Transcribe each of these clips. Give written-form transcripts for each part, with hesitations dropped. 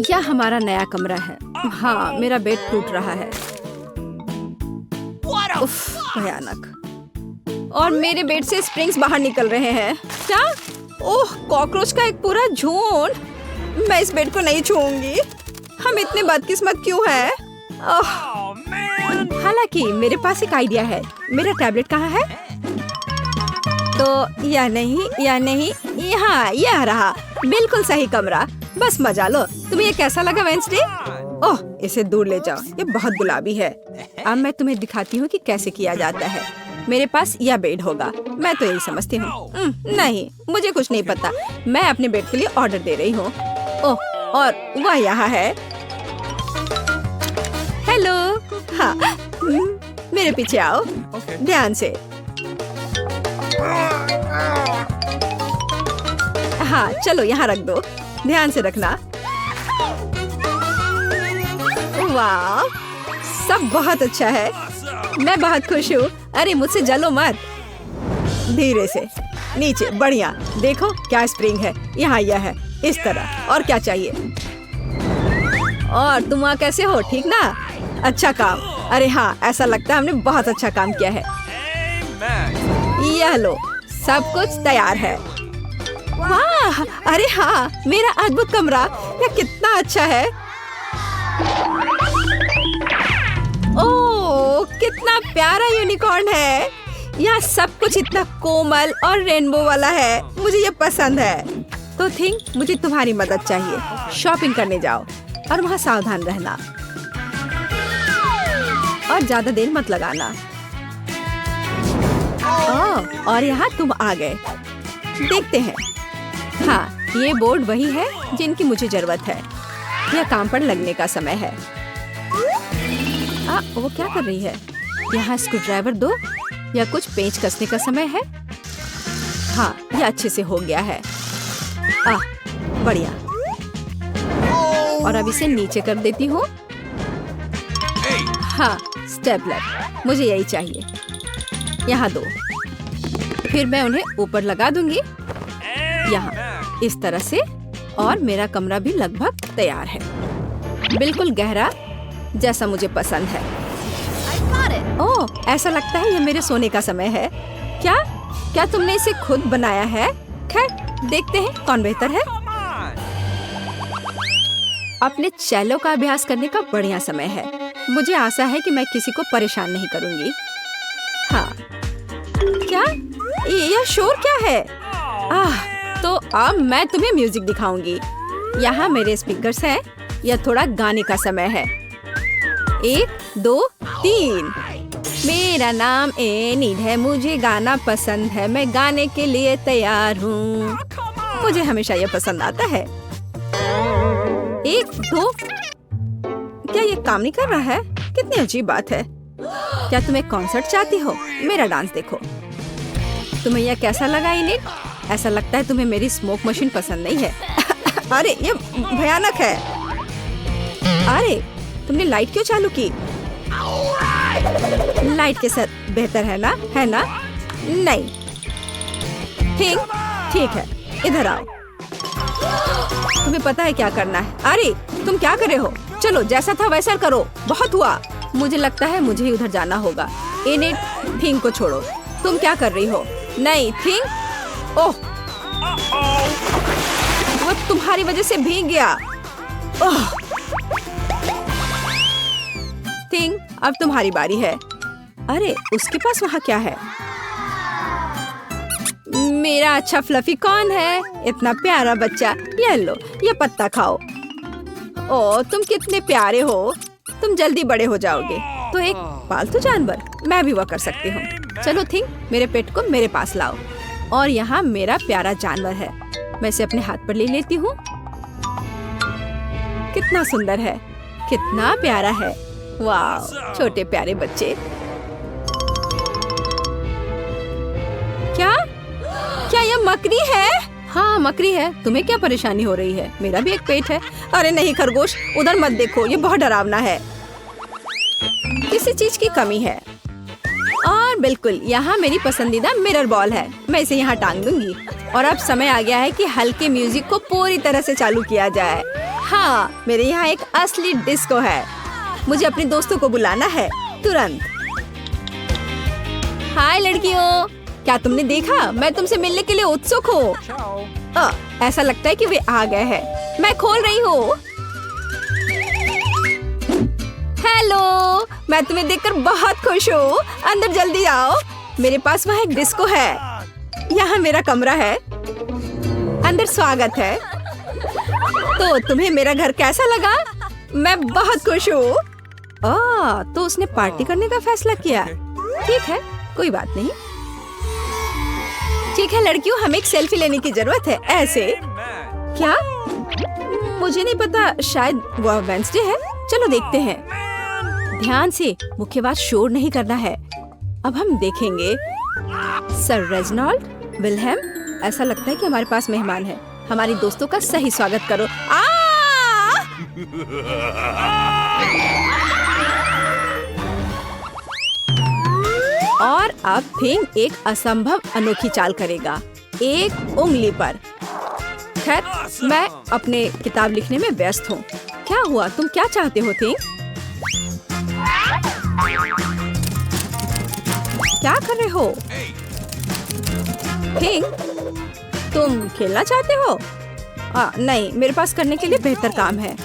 यह हमारा नया कमरा है। हाँ, मेरा बेड टूट रहा है। उफ, भयानक। और मेरे बेड से स्प्रिंग्स बाहर निकल रहे हैं। क्या? ओह, कॉकरोच का एक पूरा झुंड। मैं इस बेड को नहीं छूऊंगी। हम इतने बदकिस्मत क्यों हैं? हालांकि मेरे पास एक आइडिया है। मेरा टैबलेट कहाँ है? तो या नहीं, यहाँ यह रहा। बिल्कुल सही कमरा। बस मजा लो। तुम्हें ये कैसा लगा वेंसडे? ओह, इसे दूर ले जाओ। ये बहुत गुलाबी है। अब मैं तुम्हें दिखाती हूँ कि कैसे किया जाता है। मेरे पास यह बेड होगा। मैं तो यही समझती हूँ। नहीं, मुझे कुछ नहीं पता। मैं अपने बेड के लिए ऑर्डर दे रही हूँ। ओह, और वह यहाँ है। हेलो। हाँ, मेरे पीछे आओ। ध्यान से। हाँ, चलो यहाँ रख दो। ध्यान से रखना। वाह, सब बहुत अच्छा है। मैं बहुत खुश हूँ। अरे मुझसे जलो मत। धीरे से नीचे। बढ़िया। देखो क्या स्प्रिंग है। यहाँ यह है। इस तरह। और क्या चाहिए? और तुम वहाँ कैसे हो? ठीक ना? अच्छा काम। अरे हाँ, ऐसा लगता है हमने बहुत अच्छा काम किया है। यह लो, सब कुछ तैयार है। वाह, अरे हाँ, मेरा अद्भुत कमरा। यह कितना अच्छा है। ओह, कितना प्यारा यूनिकॉर्न है। यह सब कुछ इतना कोमल और रेनबो वाला है। मुझे ये पसंद है। तो थिंक, मुझे तुम्हारी मदद चाहिए। शॉपिंग करने जाओ और वहाँ सावधान रहना। और ज्यादा देर मत लगाना। ओह, और यहाँ तुम आ गए। देखते हैं। हाँ, ये बोर्ड वही है जिनकी मुझे जरूरत है। यह काम पर लगने का समय है। वो क्या कर रही है? यहाँ स्क्रू ड्राइवर दो या कुछ पेंच कसने का समय है। हाँ, यह अच्छे से हो गया है। बढ़िया। और अब इसे नीचे कर देती हूँ। हाँ, स्टेपलर। मुझे यही चाहिए। यहाँ दो। फिर मैं उन्हें ऊपर लगा दूंगी। यहाँ इस तरह से। और मेरा कमरा भी लगभग तैयार है। बिल्कुल गहरा, जैसा मुझे पसंद है। ओह, ऐसा लगता है ये मेरे सोने का समय है। क्या तुमने इसे खुद बनाया है? खैर, देखते हैं कौन बेहतर है। अपने चेलो का अभ्यास करने का बढ़िया समय है। मुझे आशा है कि मैं किसी को परेशान नहीं करूंगी। हाँ, क्या यह शोर क्या है? तो अब मैं तुम्हें म्यूजिक दिखाऊंगी। यहाँ मेरे स्पीकर्स हैं। यह थोड़ा गाने का समय है। 1, 2, 3। मेरा नाम एनिड है। मुझे गाना पसंद है। मैं गाने के लिए तैयार हूँ। मुझे हमेशा यह पसंद आता है। 1, 2। क्या ये काम नहीं कर रहा है? कितनी अजीब बात है। क्या तुम एक कॉन्सर्ट चाहती हो? मेरा डांस देखो। तुम्हें यह कैसा लगा एनिड? ऐसा लगता है तुम्हें मेरी स्मोक मशीन पसंद नहीं है। अरे ये भयानक है। अरे तुमने लाइट क्यों चालू की? लाइट के साथ बेहतर है ना? नहीं। ठीक है, इधर आओ। तुम्हें पता है क्या करना है? अरे तुम क्या कर रहे हो? चलो, जैसा था वैसा करो। बहुत हुआ। मुझे लगता है मुझे उधर जाना होगा। एनिड, थिंग को छोड़ो। तुम क्या कर रही हो? नहीं, थिंग। ओह, वो तुम्हारी वजह से भीग गया। ओह, थिंग, अब तुम्हारी बारी है। अरे उसके पास वहाँ क्या है? मेरा अच्छा फ्लफी कौन है? इतना प्यारा बच्चा। ये लो, ये पत्ता खाओ। ओह, तुम कितने प्यारे हो। तुम जल्दी बड़े हो जाओगे। तो एक पालतू जानवर, मैं भी वह कर सकती हूँ। चलो थिंग, मेरे पेट को मेरे पास लाओ। और यहाँ मेरा प्यारा जानवर है। मैं इसे अपने हाथ पर ले लेती हूँ। कितना सुंदर है, कितना प्यारा है। वाह, छोटे प्यारे बच्चे। क्या यह मकड़ी है? हाँ, मकड़ी है। तुम्हें क्या परेशानी हो रही है? मेरा भी एक पेट है। अरे नहीं खरगोश, उधर मत देखो। ये बहुत डरावना है। किसी चीज की कमी है। और बिल्कुल, यहाँ मेरी पसंदीदा मिरर बॉल है। मैं इसे यहाँ टांग दूंगी। और अब समय आ गया है कि हल्के म्यूजिक को पूरी तरह से चालू किया जाए। हाँ, मेरे यहाँ एक असली डिस्को है। मुझे अपने दोस्तों को बुलाना है तुरंत। हाय लड़कियों, क्या तुमने देखा? मैं तुमसे मिलने के लिए उत्सुक हूँ। ऐसा लगता है कि वे आ गए हैं। मैं खोल रही हूँ। हेलो, मैं तुम्हें देखकर बहुत खुश हूँ। अंदर जल्दी आओ। मेरे पास वहाँ एक डिस्को है। यहाँ मेरा कमरा है। अंदर स्वागत है। तो तुम्हें मेरा घर कैसा लगा? मैं बहुत खुश हूँ। तो उसने पार्टी करने का फैसला किया। ठीक है, कोई बात नहीं। ठीक है लड़कियों, हमें एक सेल्फी लेने की जरूरत है। ऐसे क्या? मुझे नहीं पता, शायद वो वेडनेसडे है। चलो देखते हैं। ध्यान से, मुख्य बात शोर नहीं करना है। अब हम देखेंगे। सर रेजिनाल्ड, विल्हेम, ऐसा लगता है कि हमारे पास मेहमान है। हमारे दोस्तों का सही स्वागत करो। और अब थिंग एक असंभव अनोखी चाल करेगा, एक उंगली पर। खैर, मैं अपने किताब लिखने में व्यस्त हूँ। क्या हुआ? तुम क्या चाहते हो थिंग? क्या कर रहे हो थिंग? तुम खेलना चाहते हो? नहीं, मेरे पास करने के लिए बेहतर काम है।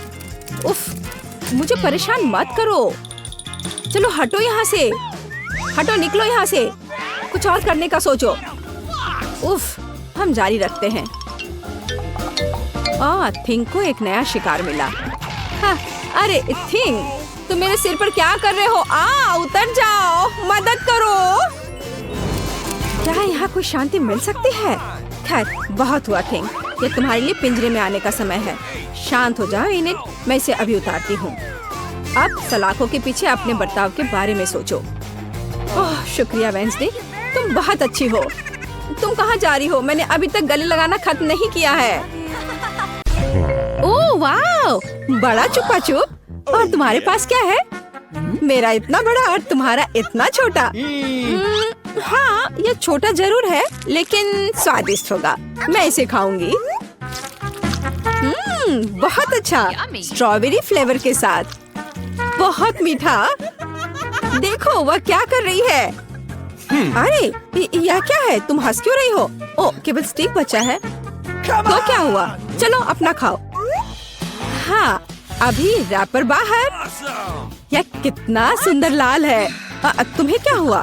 उफ, मुझे परेशान मत करो। चलो हटो यहाँ से। हटो, निकलो यहाँ से। कुछ और करने का सोचो। उफ, हम जारी रखते हैं। थिंग को एक नया शिकार मिला। हाँ, अरे थिंग, तुम मेरे सिर पर क्या कर रहे हो? उतर जाओ, मदद करो। क्या यहाँ कोई शांति मिल सकती है? खैर, बहुत हुआ थिंग। ये तुम्हारे लिए पिंजरे में आने का समय है। शांत हो जाओ इनिट, मैं इसे अभी उतारती हूँ। अब सलाखों के पीछे अपने बर्ताव के बारे में सोचो। ओह, शुक्रिया वेडनेसडे, तुम बहुत अच्छी हो। तुम कहाँ जा रही हो? मैंने अभी तक गले लगाना खत्म नहीं किया है। ओह वाह, बड़ा चुपा चुप। और तुम्हारे पास क्या है? मेरा इतना बड़ा और तुम्हारा इतना छोटा। हाँ, ये छोटा जरूर है, लेकिन स्वादिष्ट होगा। मैं इसे खाऊंगी। बहुत अच्छा, स्ट्रॉबेरी फ्लेवर के साथ। बहुत मीठा। देखो वह क्या कर रही है। अरे यह क्या है? तुम हंस क्यों रही हो? ओह, केवल स्टिक बचा है। तो क्या हुआ? चलो अपना खाओ। हाँ, अभी रैपर बाहर। यह कितना सुंदर लाल है। तुम्हें क्या हुआ?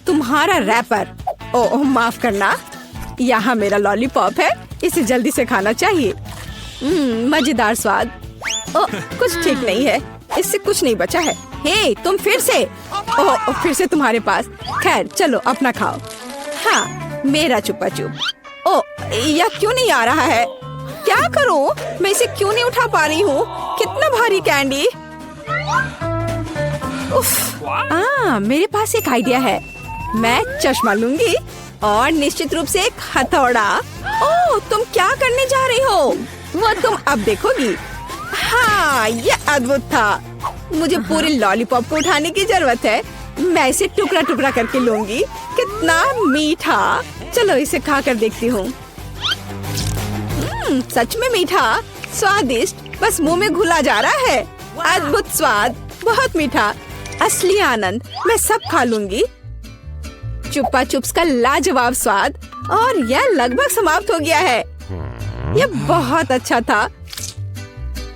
तुम्हारा रैपर। ओह माफ करना, यहाँ मेरा लॉलीपॉप है। इसे जल्दी से खाना चाहिए। मजेदार स्वाद। ओह, कुछ ठीक नहीं है। इससे कुछ नहीं बचा है। हे, तुम फिर से। ओह, फिर से तुम्हारे पास। खैर, चलो अपना खाओ। हाँ, मेरा चुपा चुप। ओह, यह क्यों नहीं आ रहा है? क्या करूं? मैं इसे क्यों नहीं उठा पा रही हूँ? कितना भारी कैंडी। उफ, मेरे पास एक आइडिया है। मैं चश्मा लूंगी और निश्चित रूप से एक हथौड़ा। ओह, तुम क्या करने जा रही हो? वो तुम अब देखोगी। हाँ, ये अद्भुत था। मुझे पूरे लॉलीपॉप को उठाने की जरूरत है। मैं इसे टुकड़ा टुकड़ा करके लूंगी। कितना मीठा। चलो इसे खा कर देखती हूँ। सच में मीठा, स्वादिष्ट, बस मुंह में घुला जा रहा है। अद्भुत स्वाद, बहुत मीठा, असली आनंद। मैं सब खा लूंगी। चुप्पा चुप्स का लाजवाब स्वाद। और यह लगभग समाप्त हो गया है। यह बहुत अच्छा था।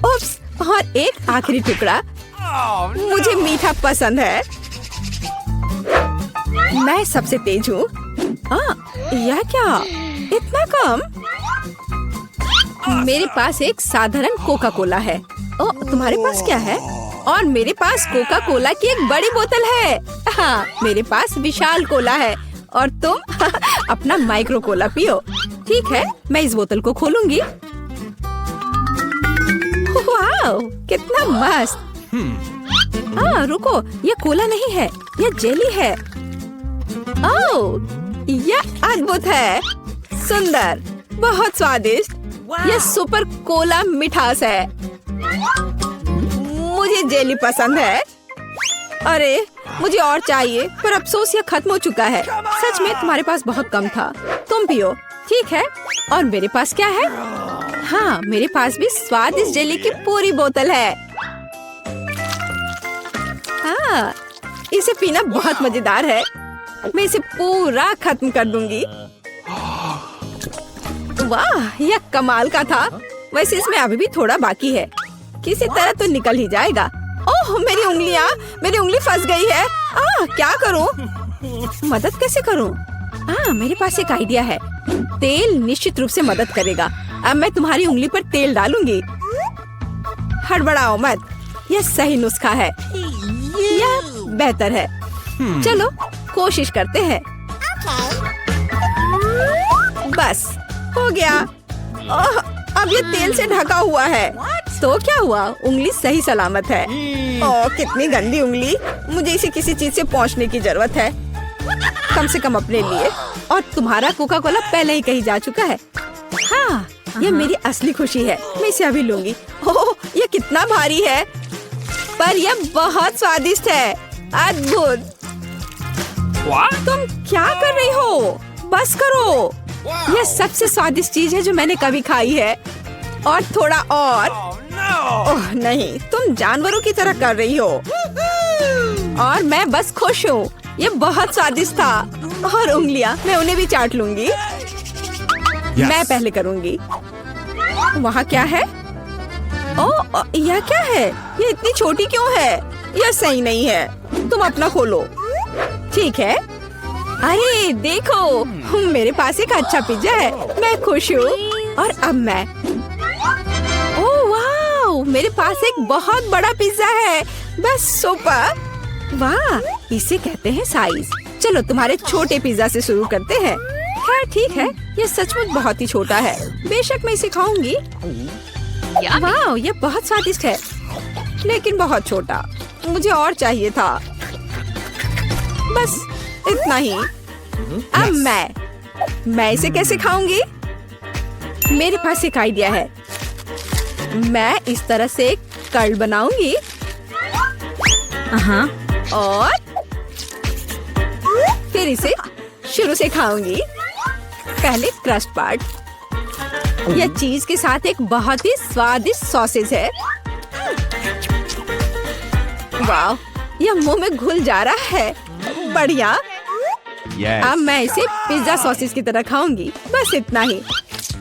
उप्स, और एक आखिरी टुकड़ा। मुझे मीठा पसंद है। मैं सबसे तेज हूँ। यह क्या? इतना कम? मेरे पास एक साधारण कोका कोला है। ओह, तुम्हारे पास क्या है? और मेरे पास कोका कोला की एक बड़ी बोतल है। हाँ, मेरे पास विशाल कोला है। और तुम अपना माइक्रो कोला पियो। ठीक है, मैं इस बोतल को खोलूंगी। वाह, कितना मस्त। रुको, ये कोला नहीं है, ये जेली है। ओह, यह अद्भुत है। सुंदर, बहुत स्वादिष्ट। यह सुपर कोला मिठास है। मुझे जेली पसंद है। अरे, मुझे और चाहिए, पर अफसोस यह खत्म हो चुका है। सच में तुम्हारे पास बहुत कम था। तुम पियो। ठीक है, और मेरे पास क्या है? हाँ, मेरे पास भी स्वादिष्ट जेली की पूरी बोतल है। हाँ, इसे पीना बहुत मजेदार है। मैं इसे पूरा खत्म कर दूंगी। वाह, यह कमाल का था। वैसे इसमें अभी भी थोड़ा बाकी है। किसी तरह तो निकल ही जाएगा। ओह, मेरी उंगली फंस गई है। क्या करूं? मदद कैसे करूं? मेरे पास एक आइडिया है। तेल निश्चित रूप से मदद करेगा। अब मैं तुम्हारी उंगली पर तेल डालूंगी। हड़बड़ाओ मत, यह सही नुस्खा है। यह बेहतर है। चलो कोशिश करते हैं। बस हो गया। ओह, अब ये तेल से ढका हुआ है। तो क्या हुआ? उंगली सही सलामत है। ओह, कितनी गंदी उंगली। मुझे इसे किसी चीज से पोंछने की जरूरत है, कम से कम अपने लिए। और तुम्हारा कोका कोला पहले ही कहीं जा चुका है। हाँ, ये मेरी असली खुशी है। मैं इसे अभी लूंगी। ओह, ये कितना भारी है, पर यह बहुत स्वादिष्ट है। अद्भुत। तुम क्या कर रही हो? बस करो। यह सबसे स्वादिष्ट चीज है जो मैंने कभी खाई है। और थोड़ा और। ओह नहीं, तुम जानवरों की तरह कर रही हो। और मैं बस खुश हूँ। ये बहुत स्वादिष्ट था। और उंगलियां, मैं उन्हें भी चाट लूंगी। मैं पहले करूंगी। वहाँ क्या है? ओह, यह क्या है? ये इतनी छोटी क्यों है? यह सही नहीं है। तुम अपना खोलो। ठीक है। अरे देखो, मेरे पास एक अच्छा पिज्जा है। मैं खुश हूँ। और अब मैं, ओह वाह, मेरे पास एक बहुत बड़ा पिज्जा है। बस सुपर। वाह, इसे कहते हैं साइज। चलो तुम्हारे छोटे पिज्जा से शुरू करते हैं। खैर ठीक है, ये सचमुच बहुत ही छोटा है। बेशक मैं इसे खाऊंगी। वाह, ये बहुत स्वादिष्ट है, लेकिन बहुत छोटा। मुझे और चाहिए था। बस इतना ही। अब मैं इसे कैसे खाऊंगी? मेरे पास एक आइडिया है। मैं इस तरह से एक कर्ल बनाऊंगी। और फिर इसे शुरू से खाऊंगी। पहले क्रस्ट पार्ट। यह चीज के साथ एक बहुत ही स्वादिष्ट सॉसेज है। वाह, यह मुंह में घुल जा रहा है। बढ़िया। अब मैं इसे पिज्जा सॉसेज की तरह खाऊंगी। बस इतना ही।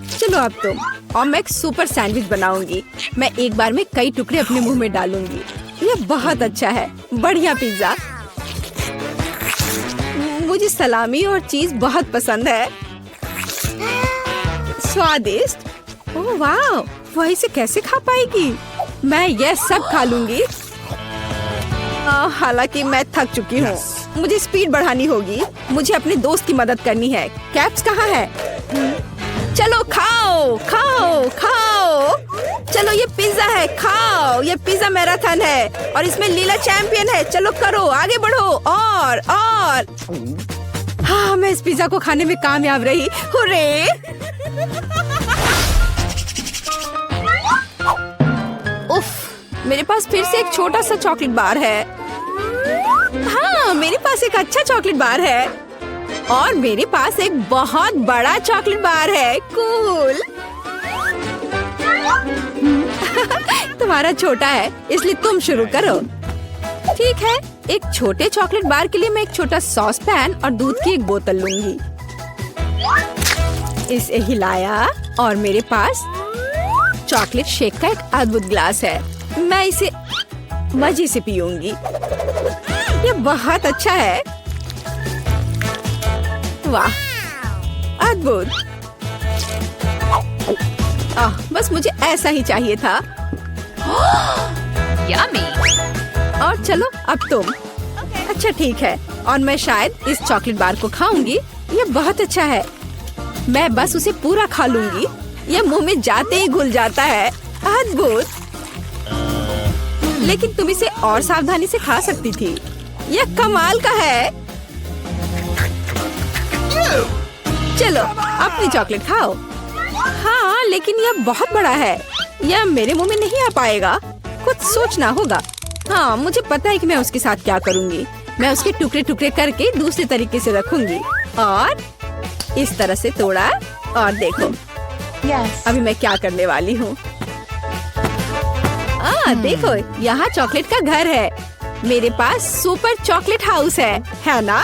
चलो अब तुम। और मैं एक सुपर सैंडविच बनाऊंगी। मैं एक बार में कई टुकड़े अपने मुंह में डालूंगी। यह बहुत अच्छा है। बढ़िया पिज्जा। मुझे सलामी और चीज बहुत पसंद है। स्वादिष्ट। ओह वाह, वह इसे कैसे खा पाएगी? मैं यह सब खा लूंगी। हालांकि मैं थक चुकी हूँ। मुझे स्पीड बढ़ानी होगी। मुझे अपने दोस्त की मदद करनी है। कैप्स कहाँ है? चलो खाओ खाओ खाओ। चलो ये पिज्जा है, खाओ। ये पिज्जा मैराथन है और इसमें लीला चैंपियन है। चलो करो, आगे बढ़ो। और हाँ, मैं इस पिज्जा को खाने में कामयाब रही। हुर्रे! उफ, मेरे पास फिर से एक छोटा सा चॉकलेट बार है। हाँ, मेरे पास एक अच्छा चॉकलेट बार है। और मेरे पास एक बहुत बड़ा चॉकलेट बार है। कूल। तुम्हारा छोटा है, इसलिए तुम शुरू करो। ठीक है, एक छोटे चॉकलेट बार के लिए मैं एक छोटा सॉस पैन और दूध की एक बोतल लूंगी। इसे हिलाया और मेरे पास चॉकलेट शेक का एक अद्भुत ग्लास है। मैं इसे मजे से पीऊंगी। ये बहुत अच्छा है। वाह, अद्भुत। बस मुझे ऐसा ही चाहिए था। यम्मी। और चलो अब तुम। अच्छा ठीक है, और मैं शायद इस चॉकलेट बार को खाऊंगी। ये बहुत अच्छा है। मैं बस उसे पूरा खा लूंगी। ये मुंह में जाते ही घुल जाता है। अद्भुत। लेकिन तुम इसे और सावधानी से खा सकती थी। यह कमाल का है। चलो अपनी चॉकलेट खाओ। हाँ, लेकिन यह बहुत बड़ा है। यह मेरे मुंह में नहीं आ पाएगा। कुछ सोचना होगा। हाँ, मुझे पता है कि मैं उसके साथ क्या करूँगी। मैं उसके टुकड़े टुकड़े करके दूसरे तरीके से रखूंगी और इस तरह से तोड़ा। और देखो, Yes. अभी मैं क्या करने वाली हूँ? देखो, यहाँ चॉकलेट का घर है। मेरे पास सुपर चॉकलेट हाउस है ना?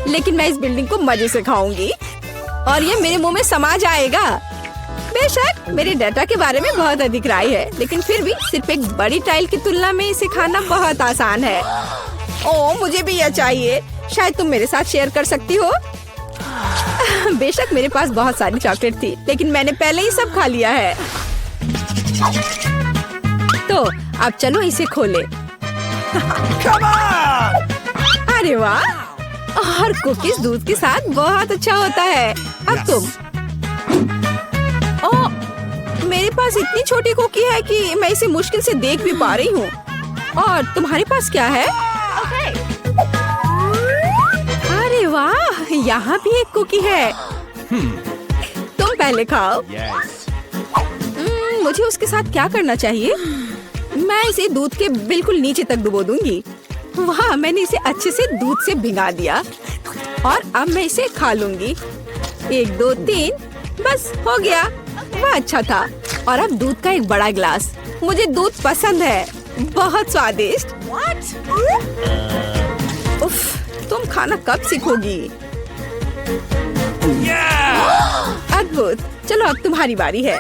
लेकिन मैं इस बिल्डिंग को मजे से खाऊंगी और ये मेरे मुंह में समा जाएगा। बेशक मेरे डाटा के बारे में बहुत अधिक राय है, लेकिन फिर भी सिर्फ एक बड़ी टाइल की तुलना में इसे खाना बहुत आसान है। ओह, मुझे भी यह चाहिए। शायद तुम मेरे साथ शेयर कर सकती हो। बेशक मेरे पास बहुत सारी चॉकलेट थी, लेकिन मैंने पहले ही सब खा लिया है। तो अब चलो इसे खोले। अरे वाह, और कुकीज दूध के साथ बहुत अच्छा होता है। अब तुम। ओह, मेरे पास इतनी छोटी कुकी है कि मैं इसे मुश्किल से देख भी पा रही हूँ। और तुम्हारे पास क्या है? अरे वाह, यहाँ भी एक कुकी है। तुम पहले खाओ। मुझे उसके साथ क्या करना चाहिए? मैं इसे दूध के बिल्कुल नीचे तक डुबो दूंगी। वाह, मैंने इसे अच्छे से दूध से भिगा दिया और अब मैं इसे खा लूंगी। 1 2 3, बस हो गया। वह अच्छा था। और अब दूध का एक बड़ा गिलास। मुझे दूध पसंद है, बहुत स्वादिष्ट। उफ, तुम खाना कब सीखोगी? अद्भुत। चलो अब तुम्हारी बारी है।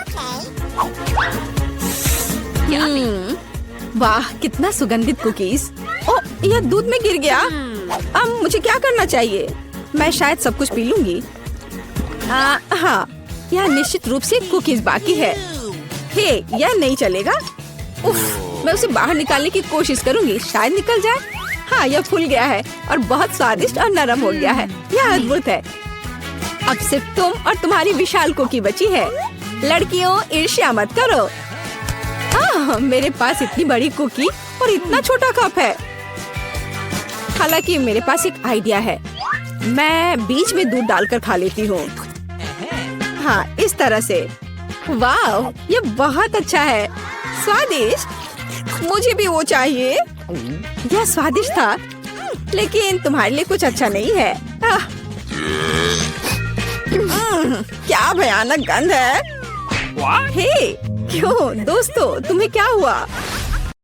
वाह, कितना सुगंधित कुकीज। ओह, यह दूध में गिर गया। अब मुझे क्या करना चाहिए? मैं शायद सब कुछ पी लूंगी। हाँ, यह निश्चित रूप से कुकीज बाकी है। हे, यह नहीं चलेगा। उफ, मैं उसे बाहर निकालने की कोशिश करूंगी, शायद निकल जाए। हाँ, यह फूल गया है और बहुत स्वादिष्ट और नरम हो गया है। यह अद्भुत है। अब सिर्फ तुम और तुम्हारी विशाल कुकी बची है। लड़कियों, ईर्ष्या मत करो। मेरे पास इतनी बड़ी कुकी और इतना छोटा कप है। हालांकि मेरे पास एक आइडिया है। मैं बीच में दूध डालकर खा लेती हूँ। हाँ, इस तरह से। वाह, ये बहुत अच्छा है। स्वादिष्ट। मुझे भी वो चाहिए। यह स्वादिष्ट था, लेकिन तुम्हारे लिए कुछ अच्छा नहीं है। क्या भयानक गंध है। हे, क्यों दोस्तों, तुम्हें क्या हुआ?